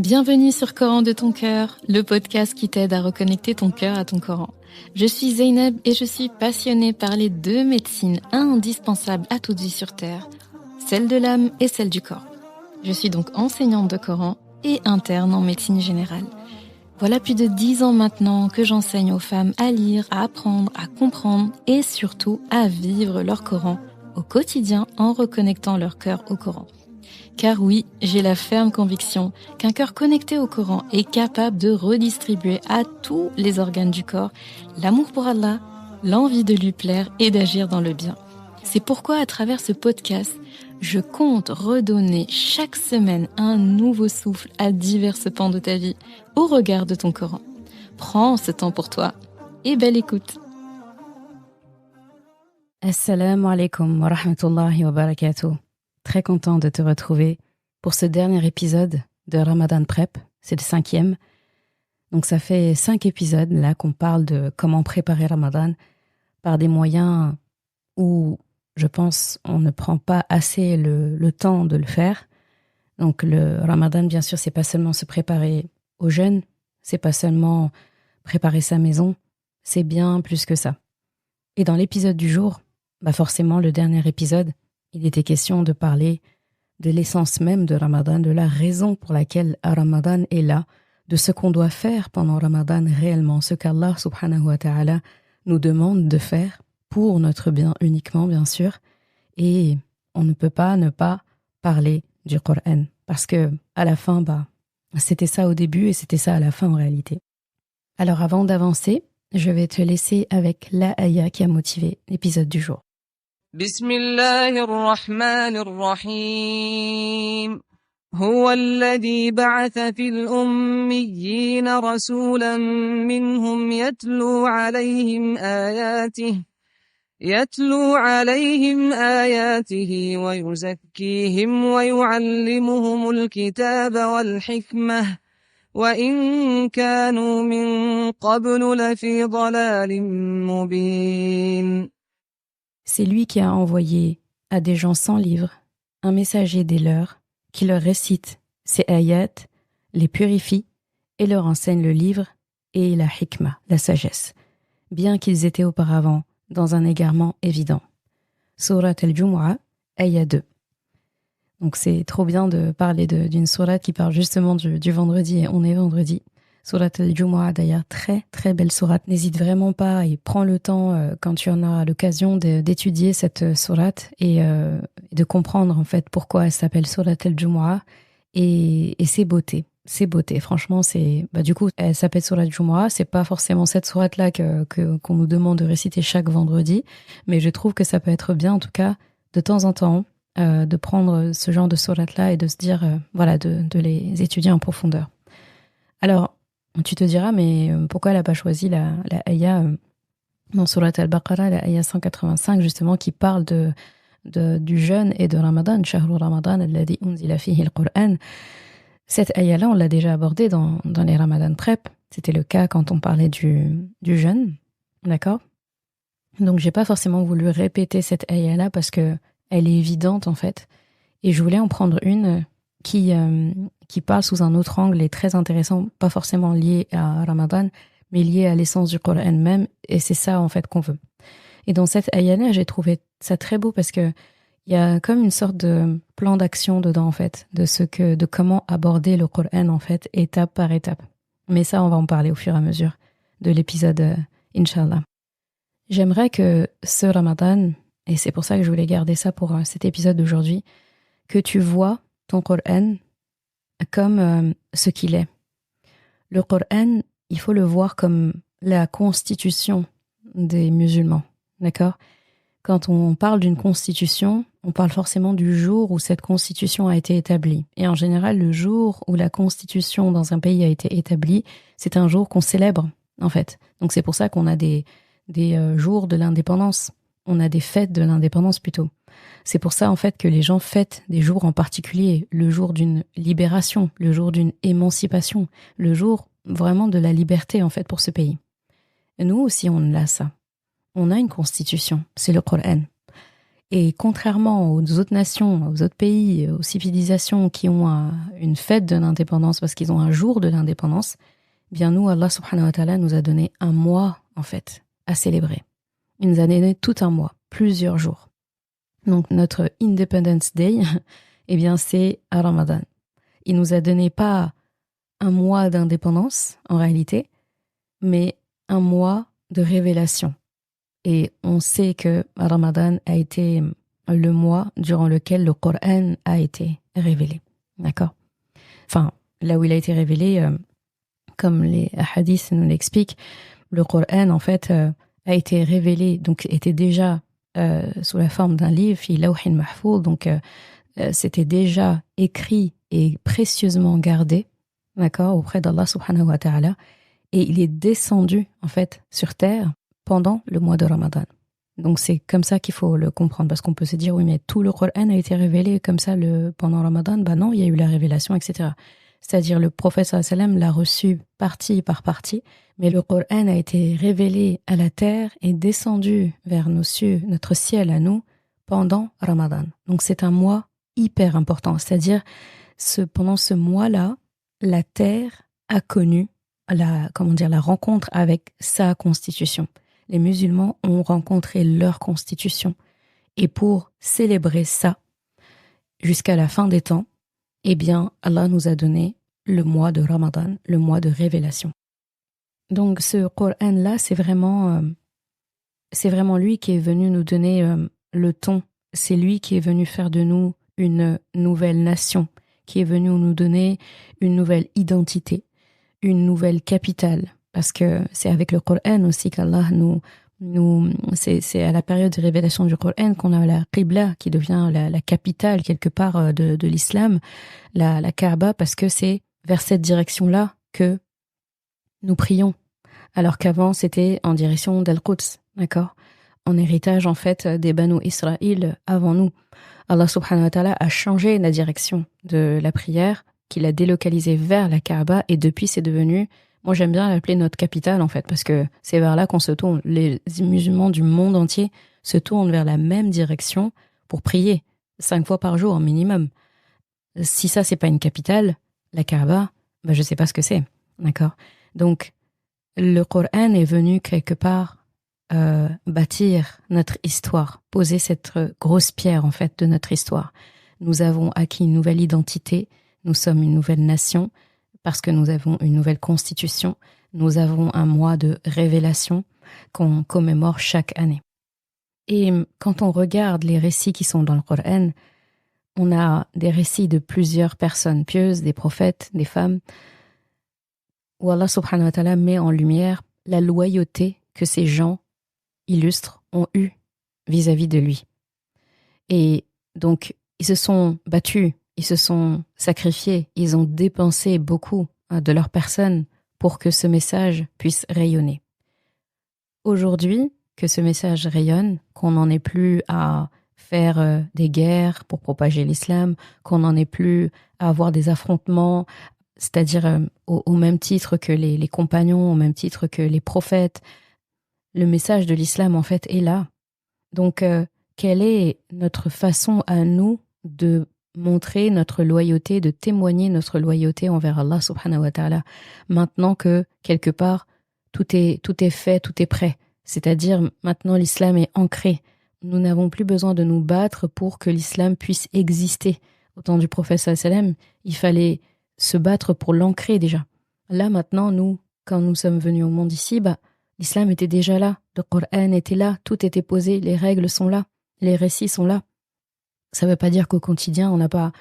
Bienvenue sur Coran de ton cœur, le podcast qui t'aide à reconnecter ton cœur à ton Coran. Je suis Zeynep et je suis passionnée par les deux médecines indispensables à toute vie sur Terre, celle de l'âme et celle du corps. Je suis donc enseignante de Coran et interne en médecine générale. Voilà plus de 10 ans maintenant que j'enseigne aux femmes à lire, à apprendre, à comprendre et surtout à vivre leur Coran au quotidien en reconnectant leur cœur au Coran. Car oui, j'ai la ferme conviction qu'un cœur connecté au Coran est capable de redistribuer à tous les organes du corps l'amour pour Allah, l'envie de lui plaire et d'agir dans le bien. C'est pourquoi à travers ce podcast, je compte redonner chaque semaine un nouveau souffle à divers pans de ta vie au regard de ton Coran. Prends ce temps pour toi et belle écoute. Assalamu alaikum wa rahmatullahi wa barakatuh. Très content de te retrouver pour ce dernier épisode de Ramadan Prep, c'est le 5e. Donc ça fait 5 épisodes là qu'on parle de comment préparer Ramadan par des moyens où je pense on ne prend pas assez le temps de le faire. Donc le Ramadan, bien sûr, c'est pas seulement se préparer au jeûne, c'est pas seulement préparer sa maison, c'est bien plus que ça. Et dans l'épisode du jour, forcément le dernier épisode, il était question de parler de l'essence même de Ramadan, de la raison pour laquelle Ramadan est là, de ce qu'on doit faire pendant Ramadan réellement, ce qu'Allah subhanahu wa ta'ala nous demande de faire pour notre bien uniquement, bien sûr. Et on ne peut pas ne pas parler du Coran, parce que à la fin, c'était ça au début et c'était ça à la fin en réalité. Alors avant d'avancer, je vais te laisser avec la ayah qui a motivé l'épisode du jour. بسم الله الرحمن الرحيم هو الذي بعث في الأميين رسولا منهم يتلو عليهم آياته ويزكيهم ويعلمهم الكتاب والحكمة وإن كانوا من قبل لفي ضلال مبين. C'est lui qui a envoyé à des gens sans livre un messager des leurs qui leur récite ses ayats, les purifie et leur enseigne le livre et la hikmah, la sagesse, bien qu'ils étaient auparavant dans un égarement évident. Surat al-Jumu'ah, ayat 2. Donc c'est trop bien de parler d'une sourate qui parle justement du vendredi, et on est vendredi. Surat al-Jumu'ah, d'ailleurs, très très belle sourate. N'hésite vraiment pas et prends le temps quand tu en auras l'occasion d'étudier cette sourate et de comprendre en fait pourquoi elle s'appelle Surat al-Jumu'ah et ses beautés. Ses beautés, franchement, c'est du coup, elle s'appelle Surat al-Jumu'ah. C'est pas forcément cette sourate-là qu'on nous demande de réciter chaque vendredi, mais je trouve que ça peut être bien, en tout cas, de temps en temps, de prendre ce genre de sourate-là et de se dire, de les étudier en profondeur. Alors, tu te diras, mais pourquoi elle n'a pas choisi la ayah dans Surat al-Baqarah, la ayah 185, justement, qui parle du jeûne et de Ramadan, Shahru Ramadan, alladhi unzila fihi al-Qur'an. Cette ayah-là, on l'a déjà abordée dans les Ramadan Prep. C'était le cas quand on parlait du jeûne, d'accord ? Donc, j'ai pas forcément voulu répéter cette ayah-là parce que elle est évidente, en fait. Et je voulais en prendre une qui parle sous un autre angle et très intéressant, pas forcément lié à Ramadan, mais lié à l'essence du Coran même, et c'est ça en fait qu'on veut. Et dans cette ayah-là, j'ai trouvé ça très beau parce que il y a comme une sorte de plan d'action dedans en fait, de comment aborder le Coran en fait, étape par étape. Mais ça, on va en parler au fur et à mesure de l'épisode, Inch'Allah. J'aimerais que ce Ramadan, et c'est pour ça que je voulais garder ça pour cet épisode d'aujourd'hui, que tu vois ton Coran comme ce qu'il est. Le Coran, il faut le voir comme la constitution des musulmans, d'accord ? Quand on parle d'une constitution, on parle forcément du jour où cette constitution a été établie. Et en général, le jour où la constitution dans un pays a été établie, c'est un jour qu'on célèbre, en fait. Donc c'est pour ça qu'on a des jours de l'indépendance. On a des fêtes de l'indépendance plutôt. C'est pour ça en fait que les gens fêtent des jours en particulier, le jour d'une libération, le jour d'une émancipation, le jour vraiment de la liberté en fait pour ce pays. Et nous aussi on a ça. On a une constitution, c'est le Coran. Et contrairement aux autres nations, aux autres pays, aux civilisations qui ont une fête de l'indépendance parce qu'ils ont un jour de l'indépendance, eh bien nous, Allah subhanahu wa ta'ala nous a donné un mois, en fait, à célébrer. Il nous a donné tout un mois, plusieurs jours. Donc notre Independence Day, eh bien c'est à Ramadan. Il nous a donné pas un mois d'indépendance, en réalité, mais un mois de révélation. Et on sait que Ramadan a été le mois durant lequel le Coran a été révélé. D'accord ? Enfin, là où il a été révélé, comme les hadiths nous l'expliquent, le Coran, en fait, a été révélé, donc était déjà sous la forme d'un livre, fi lawhin mahfouz, donc c'était déjà écrit et précieusement gardé, d'accord, auprès d'Allah subhanahu wa ta'ala, et il est descendu, en fait, sur terre pendant le mois de Ramadan. Donc c'est comme ça qu'il faut le comprendre, parce qu'on peut se dire, oui, mais tout le Coran a été révélé comme ça pendant Ramadan. Ben non, il y a eu la révélation, etc. C'est-à-dire le prophète sallallahu alayhi wa sallam l'a reçu partie par partie, mais le Coran a été révélé à la terre et descendu vers nos cieux, notre ciel à nous, pendant Ramadan. Donc c'est un mois hyper important, c'est-à-dire pendant ce mois-là, la terre a connu la rencontre avec sa constitution. Les musulmans ont rencontré leur constitution. Et pour célébrer ça, jusqu'à la fin des temps, eh bien, Allah nous a donné le mois de Ramadan, le mois de révélation. Donc, ce Coran-là, c'est vraiment lui qui est venu nous donner le ton. C'est lui qui est venu faire de nous une nouvelle nation, qui est venu nous donner une nouvelle identité, une nouvelle capitale. Parce que c'est avec le Coran aussi qu'Allah c'est à la période de révélation du Coran qu'on a la Qibla qui devient la capitale quelque part de l'islam, la Kaaba, parce que c'est vers cette direction-là que nous prions. Alors qu'avant, c'était en direction d'Al-Quds, d'accord ? En héritage, en fait, des Banu Israël avant nous. Allah subhanahu wa ta'ala a changé la direction de la prière, qu'il a délocalisée vers la Kaaba, et depuis, c'est devenu... Moi, j'aime bien l'appeler notre capitale, en fait, parce que c'est vers là qu'on se tourne. Les musulmans du monde entier se tournent vers la même direction pour prier, 5 fois par jour, minimum. Si ça, c'est pas une capitale, la Kaaba, ben, je sais pas ce que c'est. D'accord ? Donc, le Coran est venu quelque part bâtir notre histoire, poser cette grosse pierre, en fait, de notre histoire. Nous avons acquis une nouvelle identité, nous sommes une nouvelle nation, parce que nous avons une nouvelle constitution, nous avons un mois de révélation qu'on commémore chaque année. Et quand on regarde les récits qui sont dans le Coran, on a des récits de plusieurs personnes pieuses, des prophètes, des femmes, où Allah subhanahu wa ta'ala met en lumière la loyauté que ces gens illustres ont eue vis-à-vis de lui. Et donc, ils se sont battus, ils se sont sacrifiés, ils ont dépensé beaucoup de leur personne pour que ce message puisse rayonner. Aujourd'hui, que ce message rayonne, qu'on n'en ait plus à faire des guerres pour propager l'islam, qu'on n'en ait plus à avoir des affrontements, c'est-à-dire au même titre que les compagnons, au même titre que les prophètes. Le message de l'islam, en fait, est là. Donc, quelle est notre façon à nous de montrer notre loyauté, de témoigner notre loyauté envers Allah subhanahu wa ta'ala, maintenant que, quelque part, tout est fait, tout est prêt. C'est-à-dire, maintenant, l'islam est ancré. Nous n'avons plus besoin de nous battre pour que l'islam puisse exister. Au temps du prophète sallallahu alayhi wa sallam, il fallait se battre pour l'ancrer déjà. Là, maintenant, nous, quand nous sommes venus au monde ici, l'islam était déjà là, le Coran était là, tout était posé, les règles sont là, les récits sont là. Ça ne veut pas dire qu'au quotidien, on n'a pas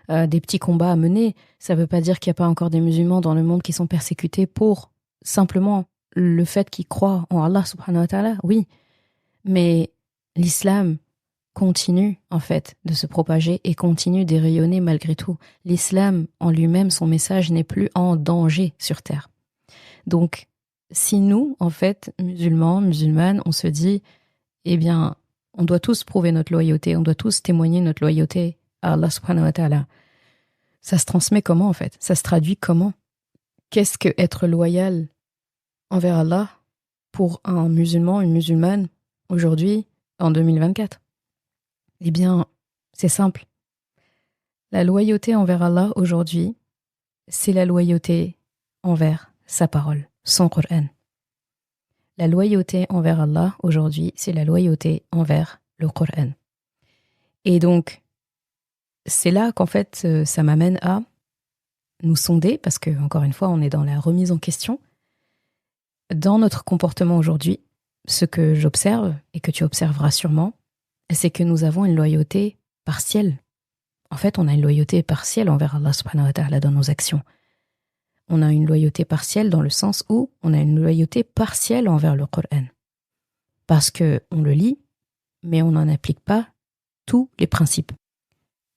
des petits combats à mener. Ça ne veut pas dire qu'il n'y a pas encore des musulmans dans le monde qui sont persécutés pour simplement le fait qu'ils croient en Allah subhanahu wa ta'ala. Oui, mais l'islam continue en fait de se propager et continue de rayonner malgré tout. L'islam en lui-même, son message n'est plus en danger sur terre. Donc, si nous, en fait, musulmans, musulmanes, on se dit, eh bien, on doit tous prouver notre loyauté, on doit tous témoigner notre loyauté à Allah subhanahu wa ta'ala. Ça se transmet comment, en fait ? Ça se traduit comment ? Qu'est-ce que être loyal envers Allah pour un musulman, une musulmane, aujourd'hui, en 2024 ? Eh bien, c'est simple. La loyauté envers Allah aujourd'hui, c'est la loyauté envers sa parole, son Coran. La loyauté envers Allah aujourd'hui, c'est la loyauté envers le Coran. Et donc, c'est là qu'en fait, ça m'amène à nous sonder, parce que, encore une fois, on est dans la remise en question. Dans notre comportement aujourd'hui, ce que j'observe, et que tu observeras sûrement, c'est que nous avons une loyauté partielle. En fait, on a une loyauté partielle envers Allah subhanahu wa ta'ala dans nos actions. On a une loyauté partielle dans le sens où on a une loyauté partielle envers le Coran. Parce qu'on le lit, mais on n'en applique pas tous les principes.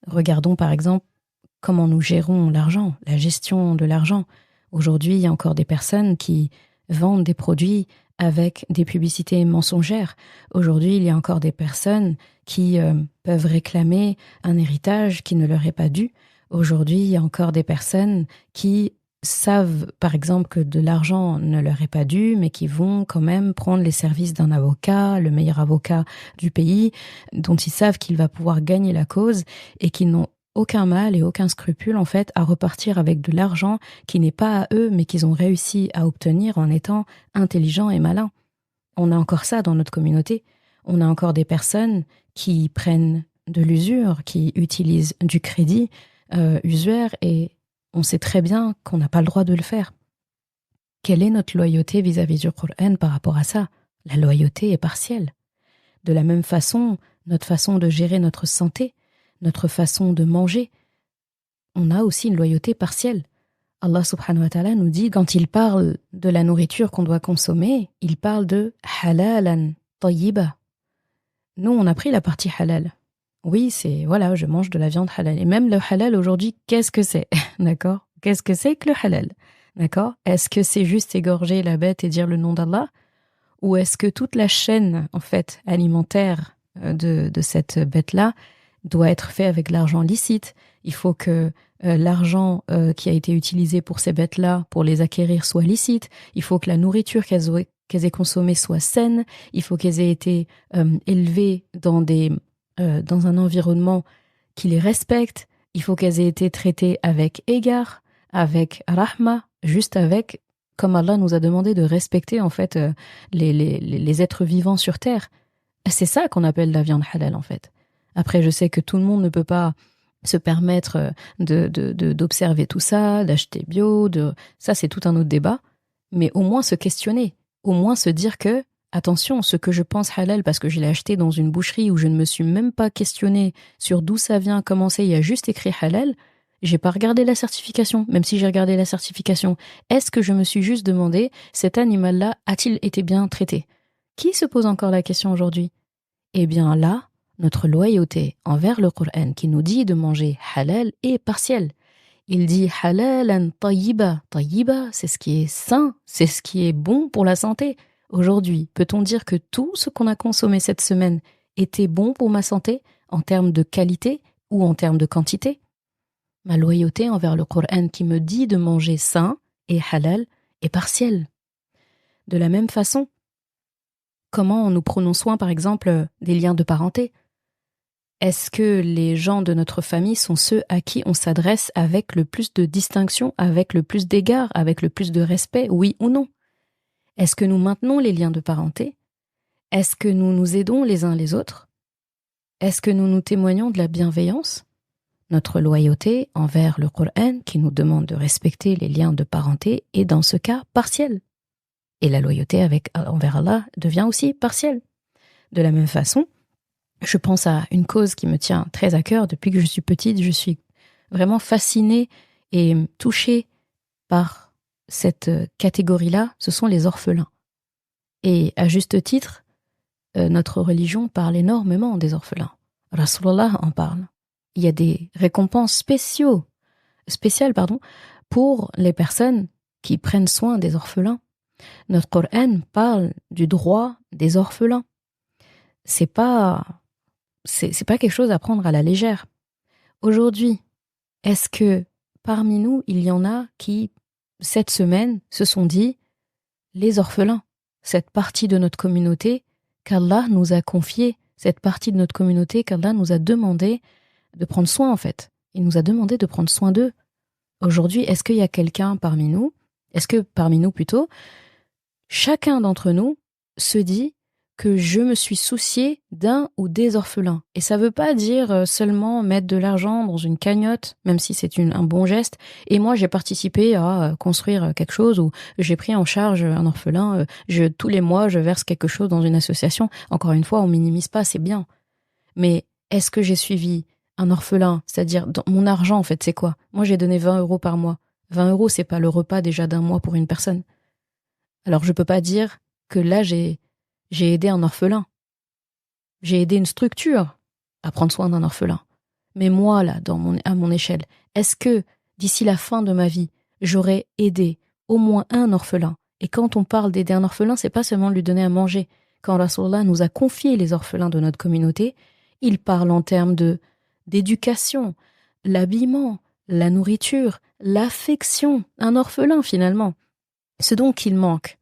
Regardons par exemple comment nous gérons l'argent, la gestion de l'argent. Aujourd'hui, il y a encore des personnes qui vendent des produits avec des publicités mensongères. Aujourd'hui, il y a encore des personnes qui peuvent réclamer un héritage qui ne leur est pas dû. Aujourd'hui, il y a encore des personnes qui savent, par exemple, que de l'argent ne leur est pas dû, mais qui vont quand même prendre les services d'un avocat, le meilleur avocat du pays, dont ils savent qu'il va pouvoir gagner la cause et qui n'ont aucun mal et aucun scrupule, en fait, à repartir avec de l'argent qui n'est pas à eux, mais qu'ils ont réussi à obtenir en étant intelligents et malins. On a encore ça dans notre communauté. On a encore des personnes qui prennent de l'usure, qui utilisent du crédit usuaire, et on sait très bien qu'on n'a pas le droit de le faire. Quelle est notre loyauté vis-à-vis du Coran par rapport à ça? La loyauté est partielle. De la même façon, notre façon de gérer notre santé, notre façon de manger, on a aussi une loyauté partielle. Allah subhanahu wa ta'ala nous dit, quand il parle de la nourriture qu'on doit consommer, il parle de halalan tayyiba. Nous, on a pris la partie halal. Oui, c'est, voilà, je mange de la viande halal. Et même le halal aujourd'hui, qu'est-ce que c'est? D'accord? Qu'est-ce que c'est que le halal? D'accord? Est-ce que c'est juste égorger la bête et dire le nom d'Allah? Ou est-ce que toute la chaîne, en fait, alimentaire de cette bête-là doit être faite avec l'argent licite? Il faut que l'argent qui a été utilisé pour ces bêtes-là, pour les acquérir, soit licite. Il faut que la nourriture qu'elles aient consommée soit saine. Il faut qu'elles aient été élevées dans un environnement qui les respecte. Il faut qu'elles aient été traitées avec égard, avec rahma, juste avec, comme Allah nous a demandé de respecter en fait les êtres vivants sur terre. C'est ça qu'on appelle la viande halal en fait. Après, je sais que tout le monde ne peut pas se permettre d'observer tout ça, d'acheter bio, ça c'est tout un autre débat, mais au moins se questionner, au moins se dire que, attention, ce que je pense halal parce que je l'ai acheté dans une boucherie où je ne me suis même pas questionné sur d'où ça vient, comment c'est, il y a juste écrit halal, j'ai pas regardé la certification, même si j'ai regardé la certification. Est-ce que je me suis juste demandé, cet animal-là a-t-il été bien traité? Qui se pose encore la question aujourd'hui? Eh bien là, notre loyauté envers le Coran qui nous dit de manger halal est partielle. Il dit halalan tayyiba. Tayyiba, c'est ce qui est sain, c'est ce qui est bon pour la santé. Aujourd'hui, peut-on dire que tout ce qu'on a consommé cette semaine était bon pour ma santé en termes de qualité ou en termes de quantité? Ma loyauté envers le Coran qui me dit de manger sain et halal est partielle. De la même façon, comment nous prenons soin, par exemple, des liens de parenté? Est-ce que les gens de notre famille sont ceux à qui on s'adresse avec le plus de distinction, avec le plus d'égard, avec le plus de respect, oui ou non? Est-ce que nous maintenons les liens de parenté? Est-ce que nous nous aidons les uns les autres? Est-ce que nous nous témoignons de la bienveillance? Notre loyauté envers le Coran qui nous demande de respecter les liens de parenté est dans ce cas partielle. Et la loyauté envers Allah devient aussi partielle. De la même façon, je pense à une cause qui me tient très à cœur. Depuis que je suis petite, je suis vraiment fascinée et touchée par cette catégorie-là. Ce sont les orphelins. Et à juste titre, notre religion parle énormément des orphelins. Rasulullah en parle. Il y a des récompenses spéciales pour les personnes qui prennent soin des orphelins. Notre Coran parle du droit des orphelins. C'est pas quelque chose à prendre à la légère. Aujourd'hui, est-ce que parmi nous, il y en a qui, cette semaine, se sont dit les orphelins, cette partie de notre communauté qu'Allah nous a confiée cette partie de notre communauté qu'Allah nous a demandé de prendre soin en fait. Il nous a demandé de prendre soin d'eux. Aujourd'hui, est-ce qu'il y a quelqu'un parmi nous, chacun d'entre nous se dit que je me suis soucié d'un ou des orphelins. Et ça veut pas dire seulement mettre de l'argent dans une cagnotte, même si c'est un bon geste. Et moi, j'ai participé à construire quelque chose ou j'ai pris en charge un orphelin. Tous les mois, je verse quelque chose dans une association. Encore une fois, on minimise pas, c'est bien. Mais est-ce que j'ai suivi un orphelin? C'est-à-dire, mon argent, en fait, c'est quoi? Moi, j'ai donné 20 € par mois. 20 €, c'est pas le repas déjà d'un mois pour une personne. Alors, je peux pas dire que là, j'ai aidé un orphelin. J'ai aidé une structure à prendre soin d'un orphelin. Mais moi, là, à mon échelle, est-ce que, d'ici la fin de ma vie, j'aurais aidé au moins un orphelin? Et quand on parle d'aider un orphelin, c'est pas seulement lui donner à manger. Quand Rasulullah nous a confié les orphelins de notre communauté, il parle en termes d'éducation, l'habillement, la nourriture, l'affection. Un orphelin, finalement. Ce dont il manque,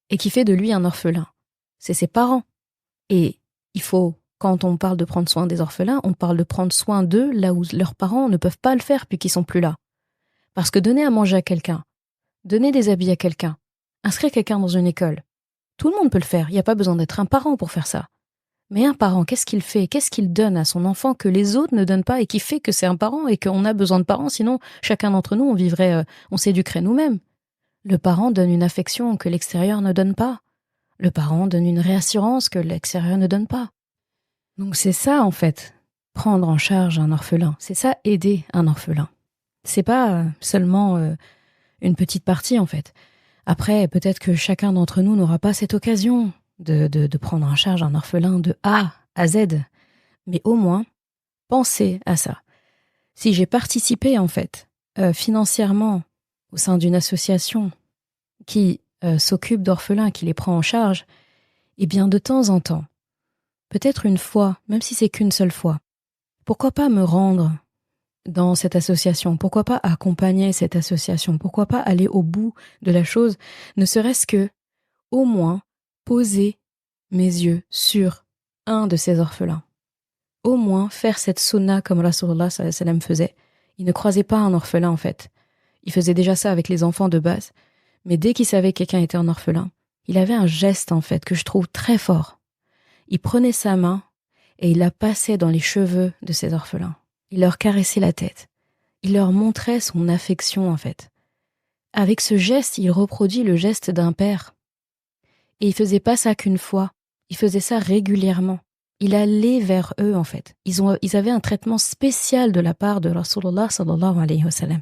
et qui fait de lui un orphelin, c'est ses parents. Et il faut, quand on parle de prendre soin des orphelins, on parle de prendre soin d'eux là où leurs parents ne peuvent pas le faire puisqu'ils sont plus là. Parce que donner à manger à quelqu'un, donner des habits à quelqu'un, inscrire quelqu'un dans une école, tout le monde peut le faire, il n'y a pas besoin d'être un parent pour faire ça. Mais un parent, qu'est-ce qu'il fait? Qu'est-ce qu'il donne à son enfant que les autres ne donnent pas et qui fait que c'est un parent et qu'on a besoin de parents, sinon chacun d'entre nous, on s'éduquerait nous-mêmes. Le parent donne une affection que l'extérieur ne donne pas. Le parent donne une réassurance que l'extérieur ne donne pas. Donc c'est ça, en fait, prendre en charge un orphelin. C'est ça, aider un orphelin. C'est pas seulement une petite partie, en fait. Après, peut-être que chacun d'entre nous n'aura pas cette occasion de prendre en charge un orphelin de A à Z. Mais au moins, pensez à ça. Si j'ai participé, en fait, financièrement au sein d'une association qui s'occupe d'orphelins, qui les prend en charge, eh bien de temps en temps, peut-être une fois, même si c'est qu'une seule fois, pourquoi pas me rendre dans cette association? Pourquoi pas accompagner cette association? Pourquoi pas aller au bout de la chose, ne serait-ce que, au moins, poser mes yeux sur un de ces orphelins? Au moins faire cette sunna comme Rasulullah sallallahu alayhi wa sallam faisait. Il ne croisait pas un orphelin en fait. Il faisait déjà ça avec les enfants de base. Mais dès qu'il savait que quelqu'un était un orphelin, il avait un geste en fait que je trouve très fort. Il prenait sa main et il la passait dans les cheveux de ces orphelins. Il leur caressait la tête. Il leur montrait son affection en fait. Avec ce geste, il reproduit le geste d'un père. Et il faisait pas ça qu'une fois. Il faisait ça régulièrement. Il allait vers eux en fait. Ils avaient un traitement spécial de la part de Rasulullah sallallahu alayhi wa sallam.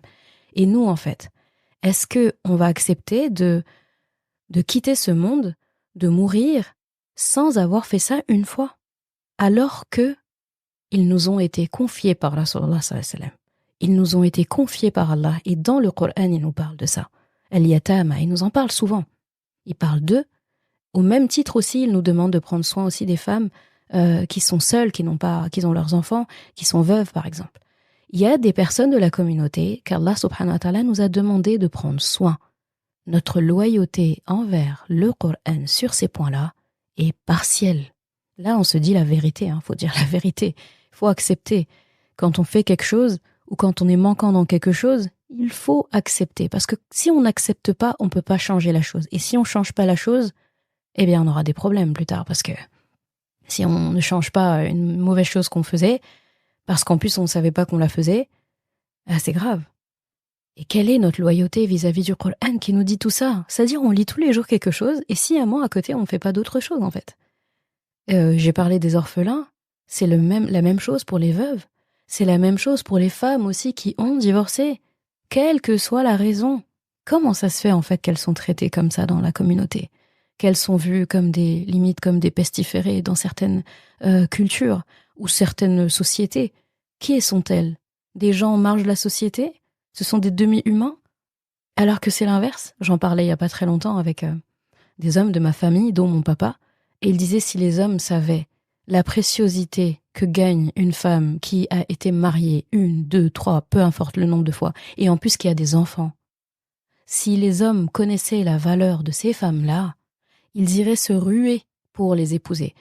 Et nous en fait, est-ce que on va accepter de quitter ce monde, de mourir sans avoir fait ça une fois, alors que ils nous ont été confiés par Rasulullah sallallahu alayhi wa sallam. Ils nous ont été confiés par Allah et dans le Coran il nous parle de ça. Al-Yatama, il nous en parle souvent. Il parle d'eux. Au même titre aussi, il nous demande de prendre soin aussi des femmes qui sont seules, qui ont leurs enfants, qui sont veuves par exemple. Il y a des personnes de la communauté qu'Allah subhanahu wa ta'ala nous a demandé de prendre soin. Notre loyauté envers le Coran sur ces points-là est partielle. Là, on se dit la vérité, faut dire la vérité. Il faut accepter. Quand on fait quelque chose ou quand on est manquant dans quelque chose, il faut accepter. Parce que si on n'accepte pas, on ne peut pas changer la chose. Et si on ne change pas la chose, eh bien, on aura des problèmes plus tard. Parce que si on ne change pas une mauvaise chose qu'on faisait, parce qu'en plus on ne savait pas qu'on la faisait, c'est grave. Et quelle est notre loyauté vis-à-vis du Coran qui nous dit tout ça? C'est-à-dire on lit tous les jours quelque chose, et sciemment à côté on ne fait pas d'autre chose en fait. J'ai parlé des orphelins, c'est la même chose pour les veuves, c'est la même chose pour les femmes aussi qui ont divorcé, quelle que soit la raison. Comment ça se fait en fait qu'elles sont traitées comme ça dans la communauté? Qu'elles sont vues comme limite comme des pestiférés dans certaines cultures ou certaines sociétés. Qui sont-elles? Des gens en marge de la société? Ce sont des demi-humains? Alors que c'est l'inverse. J'en parlais il n'y a pas très longtemps avec des hommes de ma famille, dont mon papa, et il disait si les hommes savaient la préciosité que gagne une femme qui a été mariée 1, 2, 3, peu importe le nombre de fois, et en plus qui a des enfants, si les hommes connaissaient la valeur de ces femmes-là, ils iraient se ruer pour les épouser.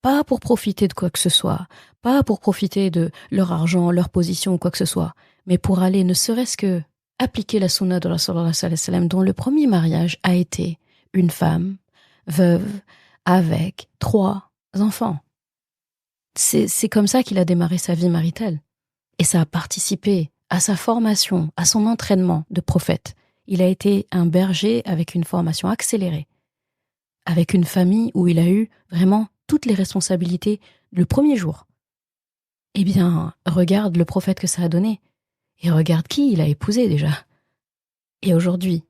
Pas pour profiter de quoi que ce soit, pas pour profiter de leur argent, leur position ou quoi que ce soit, mais pour aller ne serait-ce que appliquer la sunna de Rasulullah sallallahu alayhi wa sallam, dont le premier mariage a été une femme veuve avec 3 enfants. C'est comme ça qu'il a démarré sa vie maritale. Et ça a participé à sa formation, à son entraînement de prophète. Il a été un berger avec une formation accélérée, avec une famille où il a eu vraiment toutes les responsabilités le premier jour. Eh bien, regarde le prophète que ça a donné. Et regarde qui il a épousé déjà. Et aujourd'hui,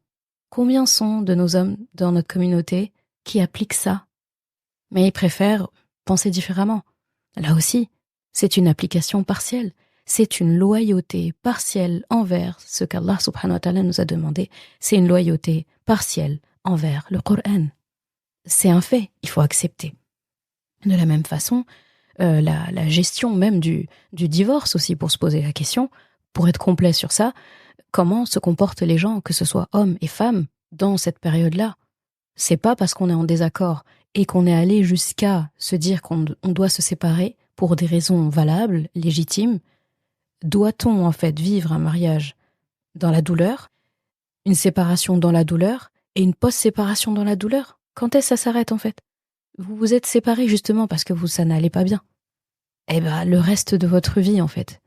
combien sont de nos hommes dans notre communauté qui appliquent ça? Mais ils préfèrent penser différemment. Là aussi, c'est une application partielle. C'est une loyauté partielle envers ce qu'Allah subhanahu wa ta'ala nous a demandé. C'est une loyauté partielle envers le Coran. C'est un fait, il faut accepter. De la même façon, la gestion même du divorce aussi, pour se poser la question, pour être complet sur ça, comment se comportent les gens, que ce soit hommes et femmes, dans cette période-là. C'est pas parce qu'on est en désaccord et qu'on est allé jusqu'à se dire qu'on doit se séparer pour des raisons valables, légitimes. Doit-on en fait vivre un mariage dans la douleur, une séparation dans la douleur et une post-séparation dans la douleur? Quand est-ce que ça s'arrête en fait? Vous vous êtes séparés justement parce que ça n'allait pas bien. Eh ben, le reste de votre vie en fait,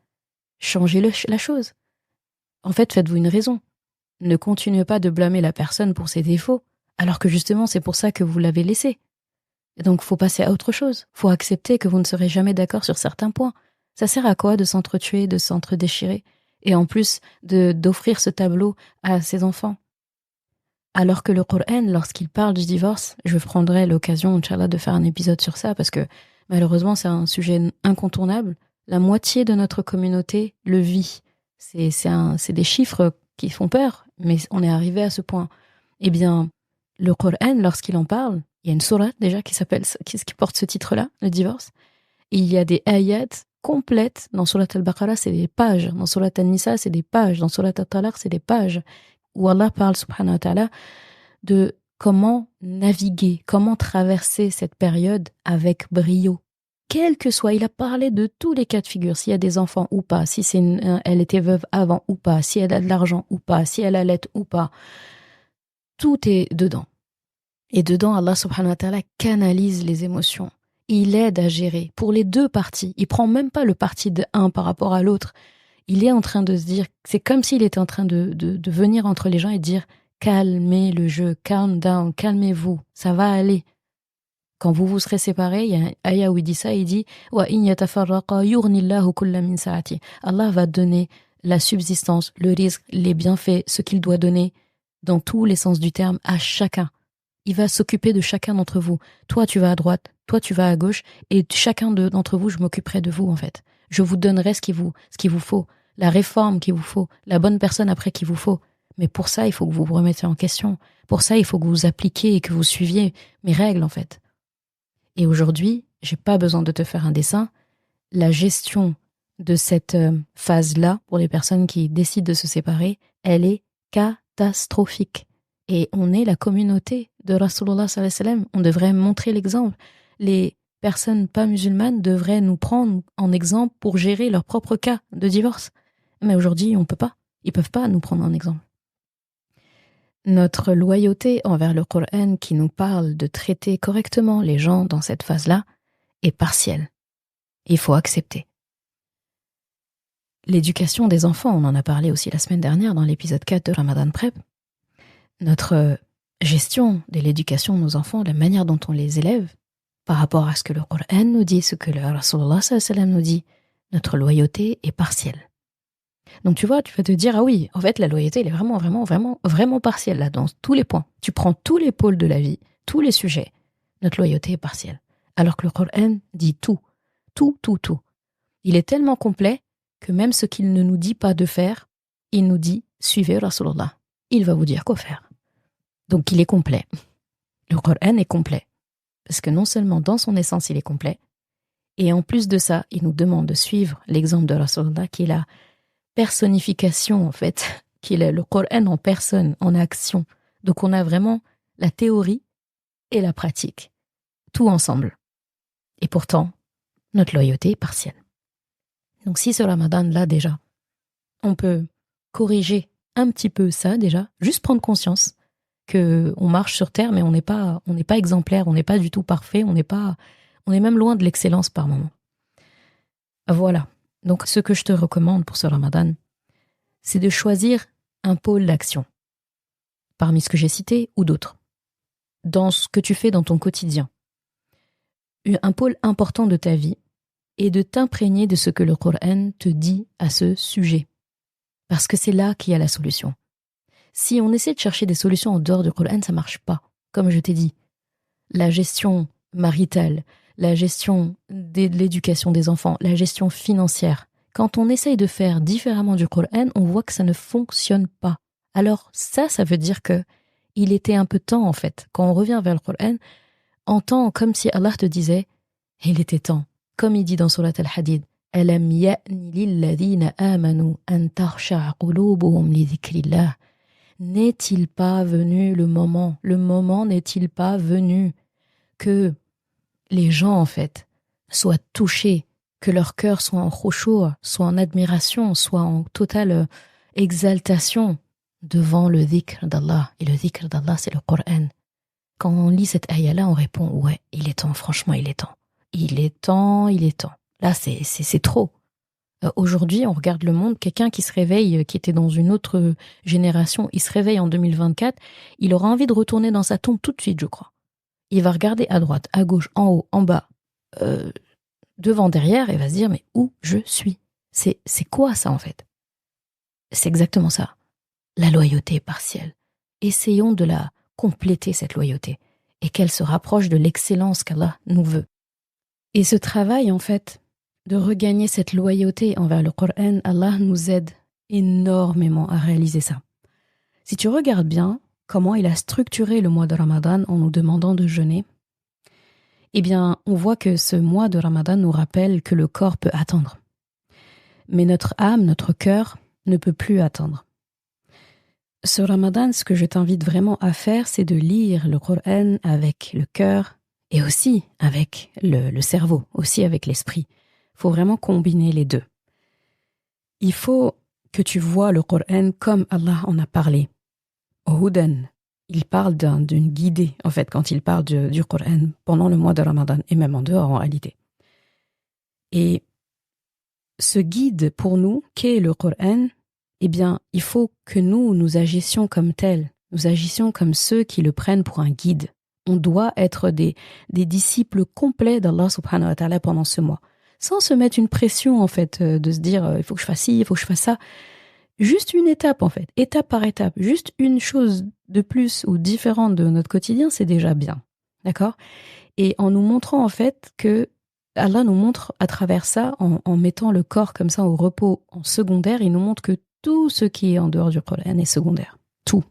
changez la chose. En fait, faites-vous une raison. Ne continuez pas de blâmer la personne pour ses défauts, alors que justement c'est pour ça que vous l'avez laissé. Donc faut passer à autre chose. Faut accepter que vous ne serez jamais d'accord sur certains points. Ça sert à quoi de s'entretuer, de s'entre-déchirer, et en plus d'offrir ce tableau à ses enfants? Alors que le Coran, lorsqu'il parle du divorce, je prendrai l'occasion, Inch'Allah, de faire un épisode sur ça, parce que malheureusement c'est un sujet incontournable. La moitié de notre communauté le vit. C'est des chiffres qui font peur, mais on est arrivé à ce point. Eh bien, le Coran, lorsqu'il en parle, il y a une sourate déjà qui porte ce titre-là, le divorce. Et il y a des ayats complètes. Dans Surat al-Baqarah, c'est des pages. Dans Surat al-Nisa, c'est des pages. Dans Surat al-Talaq, c'est des pages. Où Allah parle, subhanahu wa ta'ala, de comment naviguer, comment traverser cette période avec brio. Quel que soit, il a parlé de tous les cas de figure, s'il y a des enfants ou pas, si elle était veuve avant ou pas, si elle a de l'argent ou pas, si elle allait ou pas. Tout est dedans. Et dedans, Allah subhanahu wa ta'ala canalise les émotions. Il aide à gérer pour les deux parties. Il prend même pas le parti de un par rapport à l'autre. Il est en train de se dire, c'est comme s'il était en train de venir entre les gens et dire calmez le jeu, calm down, calmez-vous, ça va aller. Quand vous vous serez séparés, il y a un ayah où il dit ça, il dit wa in yatafarraqa yughnillahu kulla min sa'ati. Allah va donner la subsistance, le risque, les bienfaits, ce qu'il doit donner dans tous les sens du terme à chacun. Il va s'occuper de chacun d'entre vous. Toi, tu vas à droite, toi, tu vas à gauche, et chacun d'entre vous, je m'occuperai de vous, en fait. Je vous donnerai ce qu'il vous faut, la réforme qu'il vous faut, la bonne personne après qu'il vous faut. Mais pour ça, il faut que vous vous remettiez en question. Pour ça, il faut que vous appliquiez et que vous suiviez mes règles, en fait. Et aujourd'hui, j'ai pas besoin de te faire un dessin. La gestion de cette phase-là, pour les personnes qui décident de se séparer, elle est catastrophique. Et on est la communauté de Rasulullah sallallahu alayhi wa sallam. On devrait montrer l'exemple. Les personnes pas musulmanes devraient nous prendre en exemple pour gérer leur propre cas de divorce. Mais aujourd'hui, on peut pas. Ils peuvent pas nous prendre en exemple. Notre loyauté envers le Coran qui nous parle de traiter correctement les gens dans cette phase-là est partielle. Il faut accepter. L'éducation des enfants, on en a parlé aussi la semaine dernière dans l'épisode 4 de Ramadan Prep. Notre gestion de l'éducation de nos enfants, la manière dont on les élève, par rapport à ce que le Coran nous dit, ce que le Rasulullah sallallahu alayhi wa sallam nous dit, notre loyauté est partielle. Donc tu vois, tu vas te dire, ah oui, en fait la loyauté, elle est vraiment partielle là, dans tous les points. Tu prends tous les pôles de la vie, tous les sujets, notre loyauté est partielle. Alors que le Coran dit tout. Il est tellement complet que même ce qu'il ne nous dit pas de faire, il nous dit, suivez Rasulullah. Il va vous dire quoi faire. Donc il est complet. Le Coran est complet. Parce que non seulement dans son essence il est complet, et en plus de ça, il nous demande de suivre l'exemple de Rasulullah qui est la personnification en fait, qui est le Coran en personne, en action. Donc on a vraiment la théorie et la pratique, tout ensemble. Et pourtant, notre loyauté est partielle. Donc si ce Ramadan-là déjà, on peut corriger un petit peu ça déjà, juste prendre conscience qu'on marche sur terre, mais on n'est pas exemplaire, on n'est pas du tout parfait, on est même loin de l'excellence par moment. Voilà. Donc ce que je te recommande pour ce Ramadan, c'est de choisir un pôle d'action, parmi ce que j'ai cité ou d'autres, dans ce que tu fais dans ton quotidien. Un pôle important de ta vie et de t'imprégner de ce que le Coran te dit à ce sujet. Parce que c'est là qu'il y a la solution. Si on essaie de chercher des solutions en dehors du Coran, ça marche pas. Comme je t'ai dit, la gestion maritale, la gestion de l'éducation des enfants, la gestion financière. Quand on essaye de faire différemment du Coran, on voit que ça ne fonctionne pas. Alors ça veut dire que il était un peu temps en fait. Quand on revient vers le Coran, entend comme si Allah te disait « Il était temps ». Comme il dit dans Surat Al-Hadid « Alam ya'ni lilladhina amanu an takhsha'a qulubuhum li dhikrillah » N'est-il pas venu le moment n'est-il pas venu que les gens en fait soient touchés, que leur cœur soit en khushu', soit en admiration, soit en totale exaltation devant le dhikr d'Allah. Et le dhikr d'Allah, c'est le Coran. Quand on lit cette ayah-là, on répond « Ouais, il est temps, franchement, il est temps. Il est temps, il est temps. » Là, c'est trop. Aujourd'hui, on regarde le monde, quelqu'un qui se réveille, qui était dans une autre génération, il se réveille en 2024, il aura envie de retourner dans sa tombe tout de suite, je crois. Il va regarder à droite, à gauche, en haut, en bas, devant, derrière, et va se dire « Mais où je suis ?» C'est quoi ça, en fait? C'est exactement ça. La loyauté partielle. Essayons de la compléter, cette loyauté, et qu'elle se rapproche de l'excellence qu'Allah nous veut. Et ce travail, en fait, de regagner cette loyauté envers le Coran, Allah nous aide énormément à réaliser ça. Si tu regardes bien comment il a structuré le mois de Ramadan en nous demandant de jeûner, eh bien, on voit que ce mois de Ramadan nous rappelle que le corps peut attendre. Mais notre âme, notre cœur, ne peut plus attendre. Ce Ramadan, ce que je t'invite vraiment à faire, c'est de lire le Coran avec le cœur et aussi avec le cerveau, aussi avec l'esprit. Il faut vraiment combiner les deux. Il faut que tu vois le Coran comme Allah en a parlé. Hudan, il parle d'une guidée, en fait, quand il parle du Coran pendant le mois de Ramadan, et même en dehors en réalité. Et ce guide pour nous, qu'est le Coran, eh bien, il faut que nous agissions comme tels. Nous agissions comme ceux qui le prennent pour un guide. On doit être des disciples complets d'Allah subhanahu wa ta'ala pendant ce mois. Sans se mettre une pression, en fait, de se dire il faut que je fasse ci, il faut que je fasse ça. Juste une étape, en fait, étape par étape. Juste une chose de plus ou différente de notre quotidien, c'est déjà bien. D'accord? Et en nous montrant, en fait, que Allah nous montre à travers ça, en mettant le corps comme ça au repos en secondaire, il nous montre que tout ce qui est en dehors du Coran est secondaire. Tout.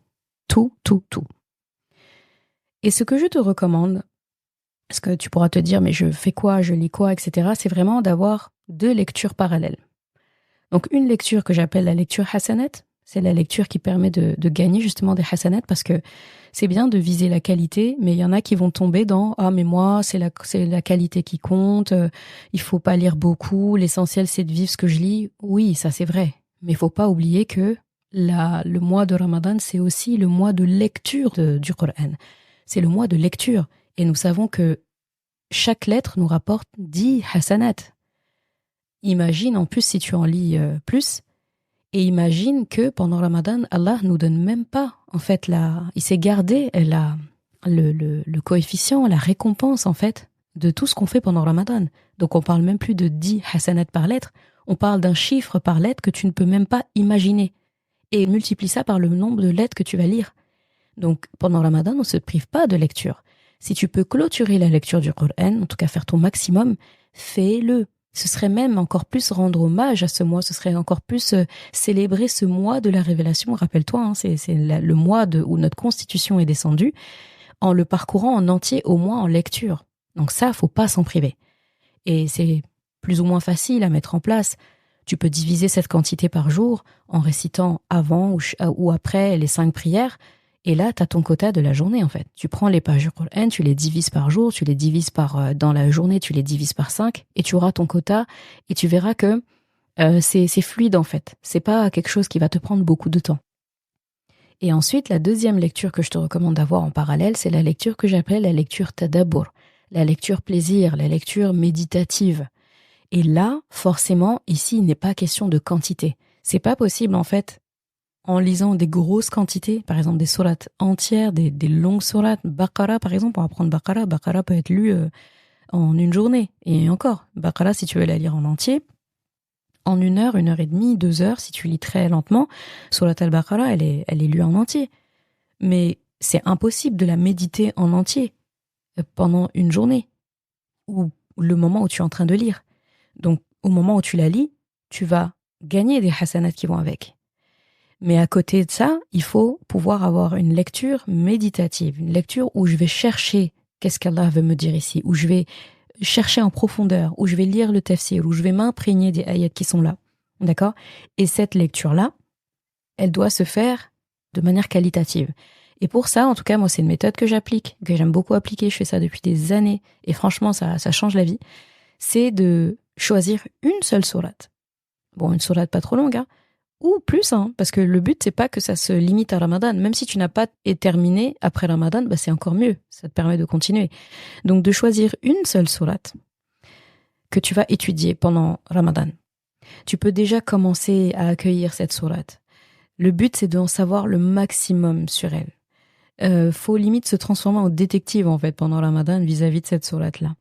Tout, tout, tout. Et ce que je te recommande, parce que tu pourras te dire, mais je fais quoi, je lis quoi, etc., c'est vraiment d'avoir 2 lectures parallèles. Donc une lecture que j'appelle la lecture hasanat, c'est la lecture qui permet de gagner justement des hasanat, parce que c'est bien de viser la qualité, mais il y en a qui vont tomber dans « Ah, mais moi, c'est la qualité qui compte, il faut pas lire beaucoup, l'essentiel c'est de vivre ce que je lis. » Oui, ça c'est vrai, mais il faut pas oublier que le mois de Ramadan, c'est aussi le mois de lecture du Coran. C'est le mois de lecture. Et nous savons que chaque lettre nous rapporte 10 hasanat. Imagine en plus si tu en lis plus, et imagine que pendant Ramadan, Allah nous donne même pas, en fait, il s'est gardé le coefficient, la récompense, en fait, de tout ce qu'on fait pendant Ramadan. Donc on parle même plus de 10 hasanat par lettre, on parle d'un chiffre par lettre que tu ne peux même pas imaginer. Et multiplie ça par le nombre de lettres que tu vas lire. Donc pendant Ramadan, on ne se prive pas de lecture. Si tu peux clôturer la lecture du Coran, en tout cas faire ton maximum, fais-le. Ce serait même encore plus rendre hommage à ce mois, ce serait encore plus célébrer ce mois de la révélation. Rappelle-toi, hein, c'est le mois où notre constitution est descendue, en le parcourant en entier, au moins en lecture. Donc ça, faut pas s'en priver. Et c'est plus ou moins facile à mettre en place. Tu peux diviser cette quantité par jour en récitant avant ou après les 5 prières, Et là, tu as ton quota de la journée, en fait. Tu prends les pages du Coran, tu les divises par jour, tu les divises dans la journée, tu les divises par 5, et tu auras ton quota, et tu verras que c'est fluide, en fait. C'est pas quelque chose qui va te prendre beaucoup de temps. Et ensuite, la deuxième lecture que je te recommande d'avoir en parallèle, c'est la lecture que j'appelle la lecture tadabbur, la lecture plaisir, la lecture méditative. Et là, forcément, ici, il n'est pas question de quantité. C'est pas possible, en fait, en lisant des grosses quantités, par exemple des sourates entières, des longues sourates. Baqara, par exemple, on va prendre Baqara. Baqara peut être lu en une journée. Et encore, Baqara, si tu veux la lire en entier, en 1 heure, 1 heure et demie, 2 heures, si tu lis très lentement, Surat al-Baqara, elle est lue en entier. Mais c'est impossible de la méditer en entier pendant une journée ou le moment où tu es en train de lire. Donc, au moment où tu la lis, tu vas gagner des hasanats qui vont avec. Mais à côté de ça, il faut pouvoir avoir une lecture méditative, une lecture où je vais chercher qu'est-ce qu'Allah veut me dire ici, où je vais chercher en profondeur, où je vais lire le tafsir, où je vais m'imprégner des ayats qui sont là. D'accord ? Et cette lecture-là, elle doit se faire de manière qualitative. Et pour ça, en tout cas, moi, c'est une méthode que j'applique, que j'aime beaucoup appliquer. Je fais ça depuis des années. Et franchement, ça change la vie. C'est de choisir une seule sourate. Bon, une sourate pas trop longue, hein, ou plus, hein, parce que le but, c'est pas que ça se limite à Ramadan. Même si tu n'as pas terminé après Ramadan, bah, c'est encore mieux. Ça te permet de continuer. Donc, de choisir une seule sourate que tu vas étudier pendant Ramadan. Tu peux déjà commencer à accueillir cette sourate. Le but, c'est d'en savoir le maximum sur elle. Faut limite se transformer en détective, en fait, pendant Ramadan vis-à-vis de cette sourate-là.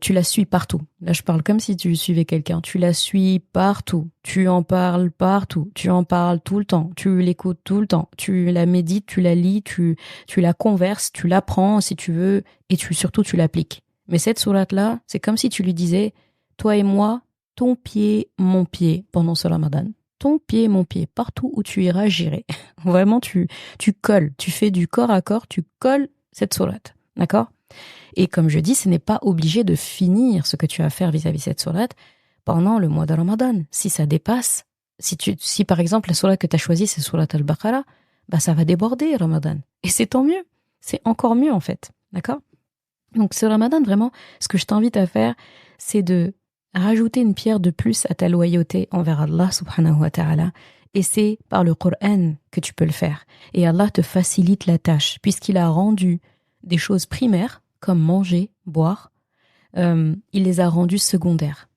Tu la suis partout. Là, je parle comme si tu suivais quelqu'un. Tu la suis partout. Tu en parles partout. Tu en parles tout le temps. Tu l'écoutes tout le temps. Tu la médites, tu la lis, tu la converses, tu l'apprends si tu veux, et surtout tu l'appliques. Mais cette sourate-là, c'est comme si tu lui disais, toi et moi, ton pied, mon pied, pendant ce Ramadan. Ton pied, mon pied, partout où tu iras, j'irai. Vraiment, tu colles. Tu fais du corps à corps, tu colles cette sourate. D'accord ? Et comme je dis, ce n'est pas obligé de finir ce que tu as à faire vis-à-vis de cette sourate pendant le mois de Ramadan. Si ça dépasse, si par exemple la sourate que tu as choisie, c'est Surat al-Baqara, bah ça va déborder Ramadan. Et c'est tant mieux. C'est encore mieux en fait. D'accord ? Donc ce Ramadan, vraiment, ce que je t'invite à faire, c'est de rajouter une pierre de plus à ta loyauté envers Allah subhanahu wa ta'ala. Et c'est par le Coran que tu peux le faire. Et Allah te facilite la tâche, puisqu'il a rendu des choses primaires, comme manger, boire, il les a rendues secondaires.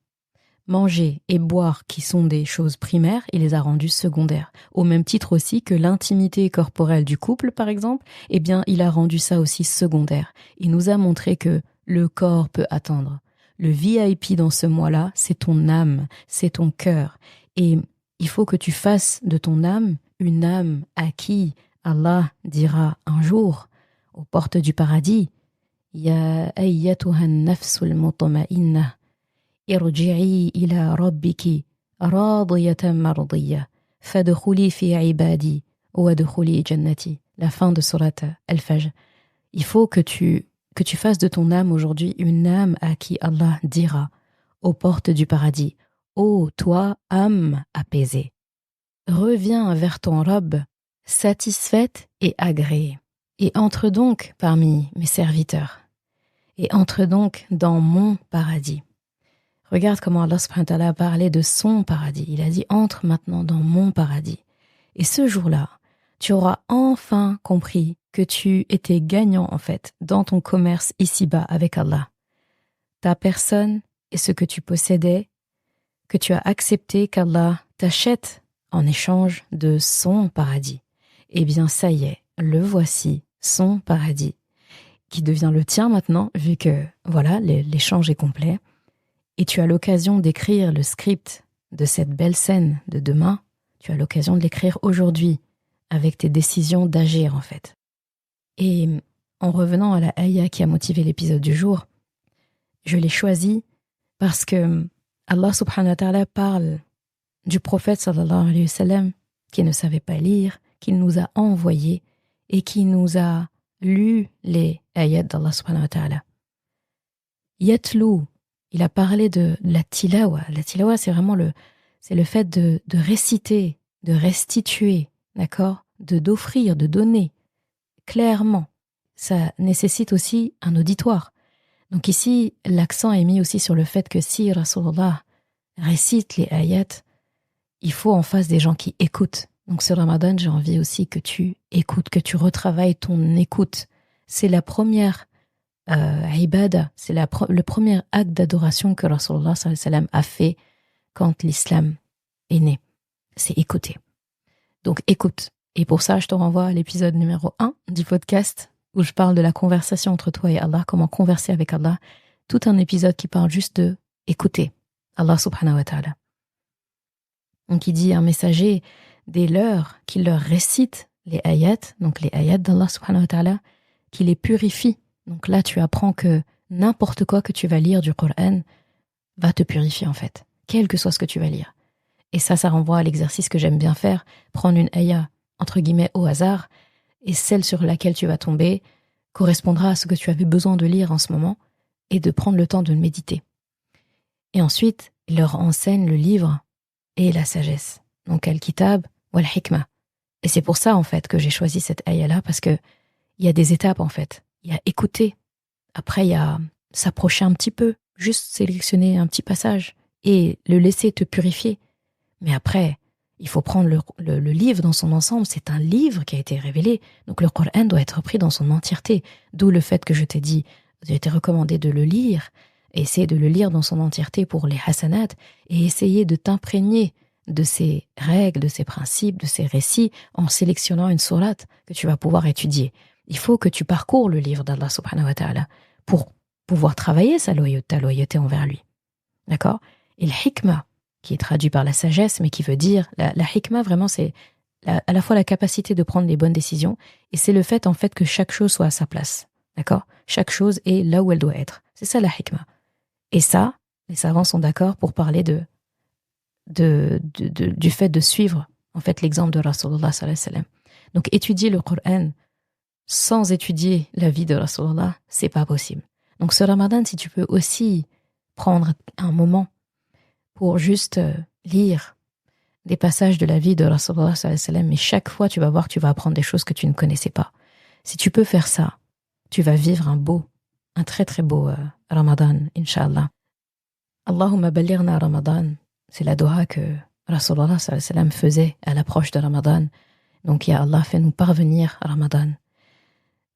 Manger et boire, qui sont des choses primaires, il les a rendues secondaires. Au même titre aussi que l'intimité corporelle du couple, par exemple, eh bien, il a rendu ça aussi secondaire. Il nous a montré que le corps peut attendre. Le VIP dans ce mois-là, c'est ton âme, c'est ton cœur. Et il faut que tu fasses de ton âme une âme à qui Allah dira un jour, aux portes du paradis, Ya ayyatuha an-nafsul mutma'innah, irji'i ila rabbiki radiyatan mardiyah, fadkhuli fi ibadi wadkhuli jannati. La fin de Surat Al-Fajr. Il faut que tu fasses de ton âme aujourd'hui une âme à qui Allah dira aux portes du paradis, ô toi, âme apaisée, reviens vers ton Rabb, satisfaite et agréée. Et entre donc parmi mes serviteurs. Et entre donc dans mon paradis. Regarde comment Allah subhanahu wa ta'ala a parlé de son paradis. Il a dit, entre maintenant dans mon paradis. Et ce jour-là, tu auras enfin compris que tu étais gagnant en fait dans ton commerce ici-bas avec Allah. Ta personne et ce que tu possédais, que tu as accepté qu'Allah t'achète en échange de son paradis. Eh bien ça y est, le voici. Son paradis, qui devient le tien maintenant, vu que, voilà, l'échange est complet. Et tu as l'occasion d'écrire le script de cette belle scène de demain. Tu as l'occasion de l'écrire aujourd'hui, avec tes décisions d'agir, en fait. Et en revenant à la ayah qui a motivé l'épisode du jour, je l'ai choisi parce que Allah subhanahu wa ta'ala parle du prophète sallallahu alayhi wa sallam, qui ne savait pas lire, qu'il nous a envoyé, et qui nous a lu les ayats d'Allah subhanahu wa ta'ala. Yatlou, il a parlé de la tilawa. La tilawa, c'est vraiment le fait de réciter, de restituer, d'accord ? D'offrir, de donner clairement, ça nécessite aussi un auditoire. Donc ici, l'accent est mis aussi sur le fait que si Rasulullah récite les ayats, il faut en face des gens qui écoutent. Donc ce Ramadan, j'ai envie aussi que tu écoutes, que tu retravailles ton écoute. C'est la première ibada, c'est le premier acte d'adoration que Rasulullah sallallahu alayhi wa sallam a fait quand l'islam est né. C'est écouter. Donc écoute. Et pour ça, je te renvoie à l'épisode numéro 1 du podcast où je parle de la conversation entre toi et Allah, comment converser avec Allah. Tout un épisode qui parle juste de écouter Allah subhanahu wa ta'ala. Donc il dit un messager des leurs qui leur récite les ayats, donc les ayats d'Allah subhanahu wa ta'ala, qui les purifie. Donc là, tu apprends que n'importe quoi que tu vas lire du Coran va te purifier en fait, quel que soit ce que tu vas lire. Et ça renvoie à l'exercice que j'aime bien faire, prendre une ayah, entre guillemets, au hasard, et celle sur laquelle tu vas tomber correspondra à ce que tu avais besoin de lire en ce moment, et de prendre le temps de le méditer. Et ensuite, il leur enseigne le livre et la sagesse. Donc, al-kitab wal hikmah. Et c'est pour ça, en fait, que j'ai choisi cette ayah-là, parce que il y a des étapes, en fait. Il y a écouter. Après, il y a s'approcher un petit peu, juste sélectionner un petit passage et le laisser te purifier. Mais après, il faut prendre le livre dans son ensemble. C'est un livre qui a été révélé. Donc, le Coran doit être pris dans son entièreté. D'où le fait que je t'ai dit, j'ai été recommandé de le lire, et essayer de le lire dans son entièreté pour les hasanat, et essayer de t'imprégner de ces règles, de ces principes, de ces récits, en sélectionnant une sourate que tu vas pouvoir étudier. Il faut que tu parcours le livre d'Allah subhanahu wa ta'ala pour pouvoir travailler ta loyauté envers lui. D'accord? Et le hikmah, qui est traduit par la sagesse, mais qui veut dire, la hikmah vraiment c'est à la fois la capacité de prendre les bonnes décisions, et c'est le fait en fait que chaque chose soit à sa place. D'accord? Chaque chose est là où elle doit être. C'est ça la hikmah. Et ça, les savants sont d'accord pour parler du fait de suivre en fait l'exemple de Rasulullah sallallahu alayhi wa sallam. Donc étudier le Coran sans étudier la vie de Rasulullah, c'est pas possible. Donc ce Ramadan, si tu peux aussi prendre un moment pour juste lire des passages de la vie de Rasulullah sallallahu alayhi wa sallam, mais chaque fois tu vas voir que tu vas apprendre des choses que tu ne connaissais pas. Si tu peux faire ça, tu vas vivre un très très beau Ramadan, Inch'Allah. Allahumma ballighna Ramadan, c'est la dua que Rasulullah sallallahu alayhi wa sallam faisait à l'approche de Ramadan. Donc, ya Allah, fais-nous parvenir à Ramadan.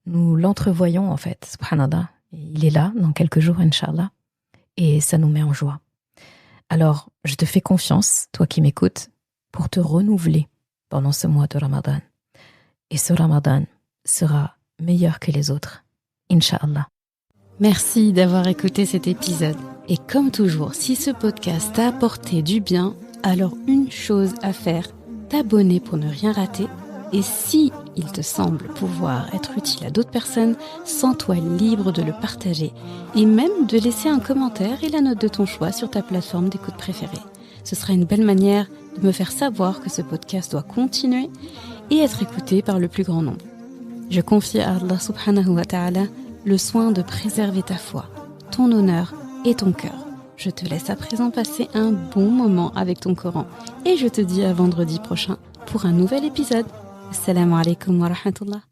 Nous l'entrevoyons en fait, subhanallah. Il est là dans quelques jours, Inch'Allah, et ça nous met en joie. Alors, je te fais confiance, toi qui m'écoutes, pour te renouveler pendant ce mois de Ramadan. Et ce Ramadan sera meilleur que les autres, Inch'Allah. Merci d'avoir écouté cet épisode. Et comme toujours, si ce podcast t'a apporté du bien, alors une chose à faire, t'abonner pour ne rien rater. Et si il te semble pouvoir être utile à d'autres personnes, sens-toi libre de le partager et même de laisser un commentaire et la note de ton choix sur ta plateforme d'écoute préférée. Ce sera une belle manière de me faire savoir que ce podcast doit continuer et être écouté par le plus grand nombre. Je confie à Allah subhanahu wa ta'ala le soin de préserver ta foi, ton honneur et ton cœur. Je te laisse à présent passer un bon moment avec ton Coran et je te dis à vendredi prochain pour un nouvel épisode. Assalamu alaikum wa rahmatullah.